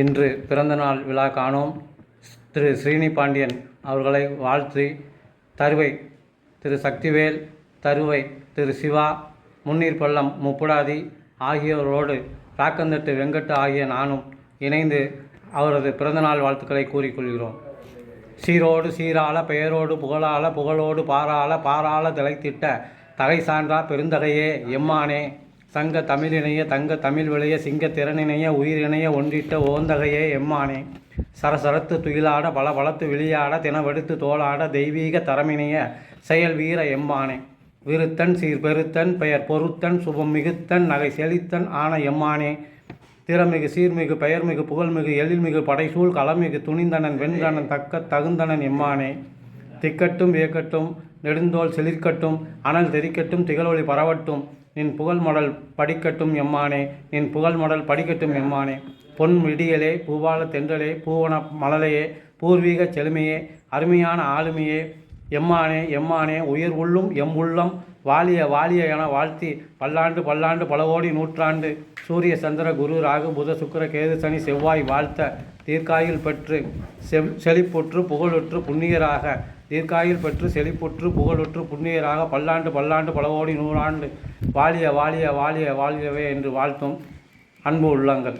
இன்று பிறந்தநாள் விழா காணோம் திரு ஸ்ரீனி பாண்டியன் அவர்களை வாழ்த்தி தருவை திரு சக்திவேல், தருவை திரு சிவா, முன்னீர் பள்ளம் முப்புடாதி ஆகியோரோடு ராக்கந்தட்டு வெங்கட்டு ஆகிய நானும் இணைந்து அவரது பிறந்தநாள் வாழ்த்துக்களை கூறிக்கொள்கிறோம். சீரோடு சீராள, பெயரோடு புகழாள, புகழோடு பாராள, பாராள திளைத்திட்ட தகை சான்றா பெருந்தகையே எம்மானே, சங்க தமிழினைய தங்க தமிழ் விளைய சிங்க திறனினைய உயிரினைய ஒன்றிட்ட ஓந்தகையே எம்மானே, சரசரத்து துயிலாட பல பலத்து விழியாட தினவெடுத்து தோளாட தெய்வீக தரமினைய செயல் வீர எம்மானே, விருத்தன் சீர்பெருத்தன் பெயர் பொருத்தன் சுபம் மிகுத்தன் நகை செழித்தன் ஆன எம்மானே, திறமிகு சீர்மிகு பெயர்மிகு புகழ்மிகு எழில்மிகு படைசூழ் களமிகு துணிந்தனன் வென்றனன் தக்க தகுந்தனன் எம்மானே, திக்கட்டும் வியக்கட்டும் நெடுந்தோல் செழிற்கட்டும் அனல் தெரிக்கட்டும் திகழொளி பரவட்டும் நின் புகழ் மடல் படிக்கட்டும் எம்மானே, நின் புகழ் மடல் படிக்கட்டும் எம்மானே, பொன் விடியலே பூபால தென்றலே பூவன மலலையே பூர்வீக செழுமையே அருமையான ஆளுமையே எம்மானே எம்மானே, உயிர் உள்ளும் எம் உள்ளம் வாலிய வாலிய என வாழ்த்தி பல்லாண்டு பல்லாண்டு பல கோடி நூற்றாண்டு சூரிய சந்திர குரு ராகு புத சுக்கிர கேது சனி செவ்வாய் வாழ்த்த தீர்க்காயில் பெற்று செழிப்புற்று புகழுற்று புண்ணியராக தீர்க்காயில் பெற்று செழிப்புற்று புகழுற்று புண்ணியராக பல்லாண்டு பல்லாண்டு பல கோடி நூறாண்டு வாலிய வாலிய வாலிய வாலியவே என்று வாழ்த்தும் அன்பு உள்ளங்கள்.